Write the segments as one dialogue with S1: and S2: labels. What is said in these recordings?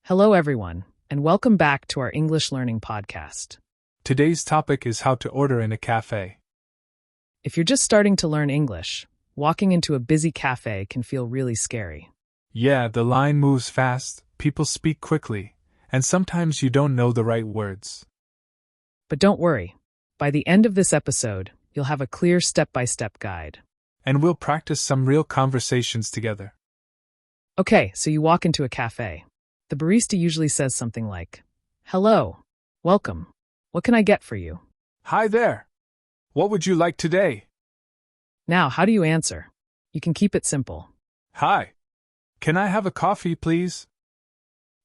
S1: Hello, everyone, and welcome back to our English Learning Podcast.
S2: Today's topic is how to order in a cafe.
S1: If you're just starting to learn English, walking into a busy cafe can feel really scary.
S2: Yeah, the line moves fast, people speak quickly, and sometimes you don't know the right words.
S1: But don't worry, by the end of this episode, you'll have a clear step-by-step guide.
S2: And we'll practice some real conversations together.
S1: Okay, so you walk into a cafe. The barista usually says something like, "Hello, welcome. What can I get for you?"
S2: Hi there! What would you like today?
S1: Now, how do you answer? You can keep it simple.
S2: Hi! Can I have a coffee, please?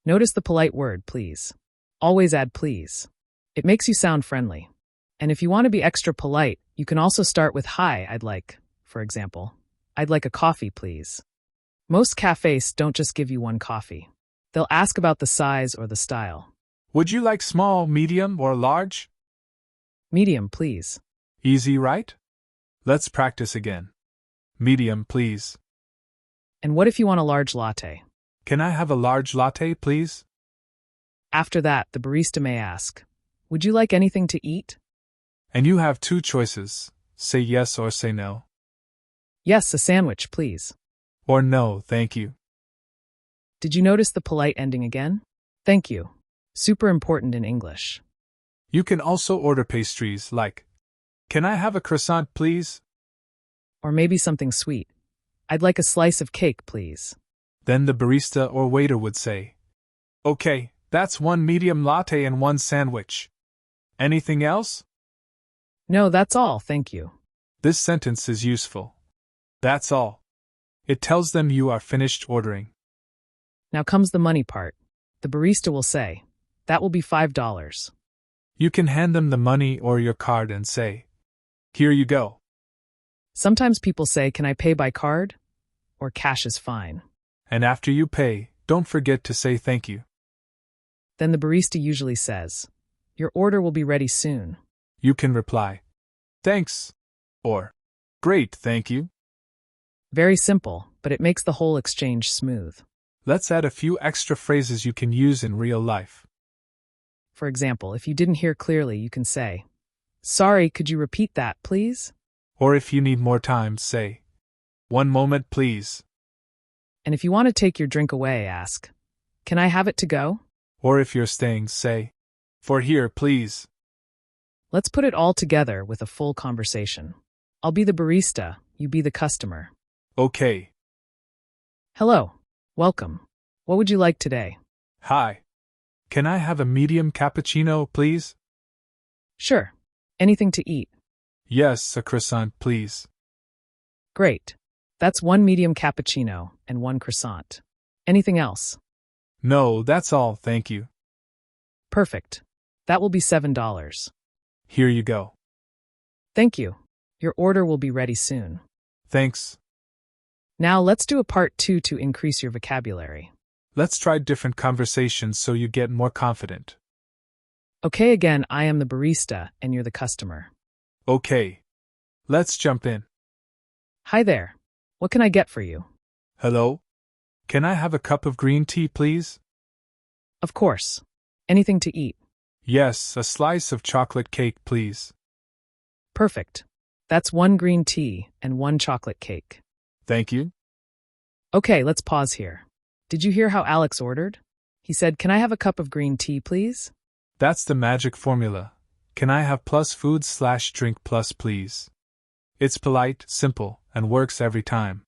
S1: Notice the polite word, please. Always add please. It makes you sound friendly. And if you want to be extra polite, you can also start with hi, I'd like, for example. I'd like a coffee, please. Most cafes don't just give you one coffee. They'll ask about the size or the style.
S2: Would you like small, medium, or large?
S1: Medium, please.
S2: Easy, right? Let's practice again. Medium, please.
S1: And what if you want a large latte?
S2: Can I have a large latte, please?
S1: After that, the barista may ask, "Would you like anything to eat?"
S2: And you have two choices. Say yes or say no.
S1: Yes, a sandwich, please.
S2: Or no, thank you.
S1: Did you notice the polite ending again? Thank you. Super important in English.
S2: You can also order pastries like, "Can I have a croissant, please?"
S1: Or maybe something sweet. "I'd like a slice of cake, please."
S2: Then the barista or waiter would say, "Okay, that's one medium latte and one sandwich. Anything else?"
S1: No, that's all, thank you.
S2: This sentence is useful. That's all. It tells them you are finished ordering.
S1: Now comes the money part. The barista will say, "That will be $5.
S2: You can hand them the money or your card and say, "Here you go."
S1: Sometimes people say, "Can I pay by card?" Or "Cash is fine."
S2: And after you pay, don't forget to say thank you.
S1: Then the barista usually says, "Your order will be ready soon."
S2: You can reply, "Thanks," or "Great, thank you."
S1: Very simple, but it makes the whole exchange smooth.
S2: Let's add a few extra phrases you can use in real life.
S1: For example, if you didn't hear clearly, you can say, "Sorry, could you repeat that, please?"
S2: Or if you need more time, say, "One moment, please."
S1: And if you want to take your drink away, ask, "Can I have it to go?"
S2: Or if you're staying, say, "For here, please."
S1: Let's put it all together with a full conversation. I'll be the barista, you be the customer.
S2: Okay.
S1: Hello. Welcome. What would you like today?
S2: Hi. Can I have a medium cappuccino, please?
S1: Sure. Anything to eat?
S2: Yes, a croissant, please.
S1: Great. That's one medium cappuccino and one croissant. Anything else?
S2: No, that's all, thank you.
S1: Perfect. That will be $7.
S2: Here you go.
S1: Thank you. Your order will be ready soon.
S2: Thanks.
S1: Now let's do a part 2 to increase your vocabulary.
S2: Let's try different conversations so you get more confident.
S1: Okay, again, I am the barista and you're the customer.
S2: Okay. Let's jump in.
S1: Hi there. What can I get for you?
S2: Hello? Can I have a cup of green tea, please?
S1: Of course. Anything to eat?
S2: Yes, a slice of chocolate cake, please.
S1: Perfect. That's one green tea and one chocolate cake.
S2: Thank you.
S1: Okay, let's pause here. Did you hear how Alex ordered? He said, "Can I have a cup of green tea, please?"
S2: That's the magic formula. Can I have plus food/drink plus, please? It's polite, simple, and works every time.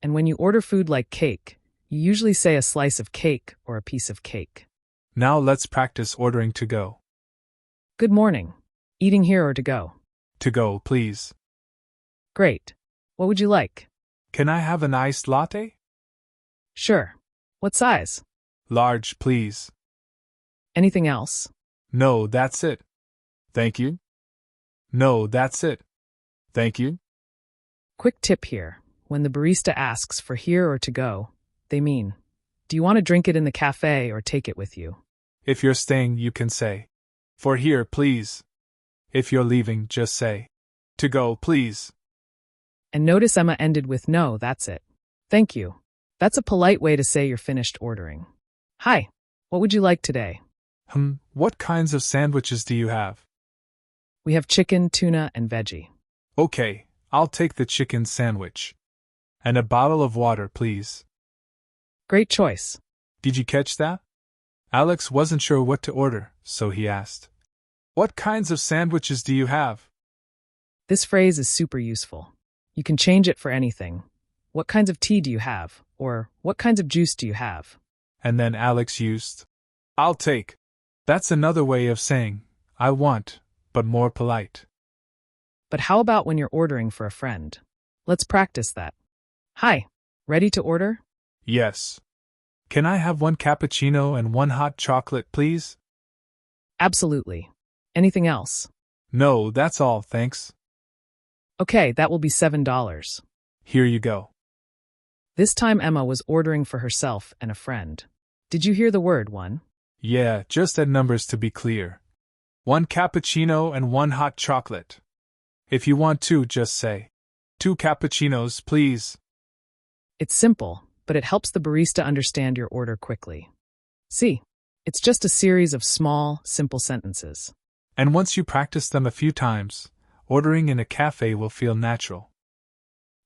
S1: And when you order food like cake, you usually say a slice of cake or a piece of cake.
S2: Now let's practice ordering to go.
S1: Good morning. Eating here or to go?
S2: To go, please.
S1: Great. What would you like?
S2: Can I have an iced latte?
S1: Sure. What size?
S2: Large, please.
S1: Anything else?
S2: No, that's it. Thank you. No, that's it. Thank you.
S1: Quick tip here. When the barista asks for here or to go, they mean, do you want to drink it in the cafe or take it with you?
S2: If you're staying, you can say, "For here, please." If you're leaving, just say, "To go, please."
S1: And notice Emma ended with no, that's it. Thank you. That's a polite way to say you're finished ordering. Hi, what would you like today?
S2: What kinds of sandwiches do you have?
S1: We have chicken, tuna, and veggie.
S2: Okay, I'll take the chicken sandwich. And a bottle of water, please.
S1: Great choice.
S2: Did you catch that? Alex wasn't sure what to order, so he asked, "What kinds of sandwiches do you have?"
S1: This phrase is super useful. You can change it for anything. What kinds of tea do you have? Or what kinds of juice do you have?
S2: And then Alex used, "I'll take." That's another way of saying, "I want," but more polite.
S1: But how about when you're ordering for a friend? Let's practice that. Hi, ready to order?
S2: Yes. Can I have one cappuccino and one hot chocolate, please?
S1: Absolutely. Anything else?
S2: No, that's all, thanks.
S1: Okay, that will be $7.
S2: Here you go.
S1: This time Emma was ordering for herself and a friend. Did you hear the word one?
S2: Yeah, just add numbers to be clear. One cappuccino and one hot chocolate. If you want two, just say, 2 cappuccinos, please.
S1: It's simple, but it helps the barista understand your order quickly. See, it's just a series of small, simple sentences.
S2: And once you practice them a few times, ordering in a cafe will feel natural.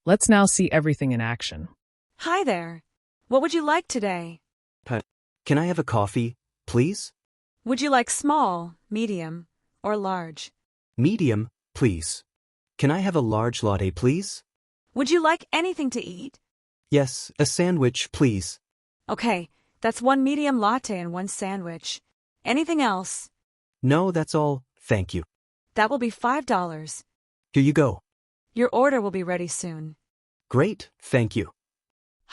S1: Let's now see everything in action.
S3: Hi there. What would you like today?
S4: Can I have a coffee, please?
S3: Would you like small, medium, or large?
S4: Medium, please. Can I have a large latte, please?
S3: Would you like anything to eat?
S4: Yes, a sandwich, please.
S3: Okay, that's 1 medium latte and 1 sandwich. Anything else?
S4: No, that's all, thank you.
S3: That will be $5.
S4: Here you go.
S3: Your order will be ready soon.
S4: Great, thank you.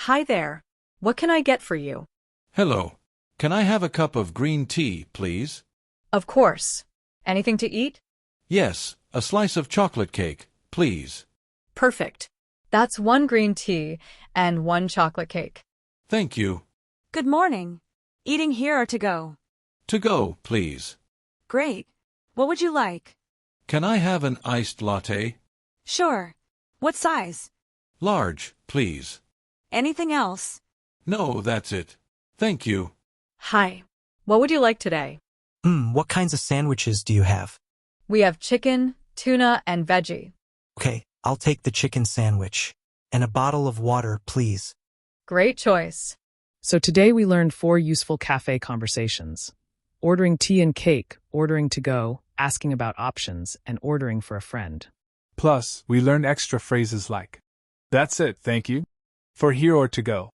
S5: Hi there. What can I get for you?
S6: Hello. Can I have a cup of green tea, please?
S5: Of course. Anything to eat?
S6: Yes, a slice of chocolate cake, please.
S5: Perfect. That's 1 green tea and 1 chocolate cake.
S6: Thank you.
S3: Good morning. Eating here or to go?
S6: To go, please.
S3: Great. What would you like?
S6: Can I have an iced latte?
S3: Sure. What size?
S6: Large, please.
S3: Anything else?
S6: No, that's it. Thank you.
S5: Hi. What would you like today?
S7: What kinds of sandwiches do you have?
S5: We have chicken, tuna, and veggie.
S7: Okay, I'll take the chicken sandwich. And a bottle of water, please.
S5: Great choice.
S1: So today we learned 4 useful cafe conversations. Ordering tea and cake, ordering to go, asking about options, and ordering for a friend.
S2: Plus, we learned extra phrases like, "That's it, thank you," for here or to go,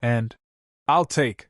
S2: and "I'll take."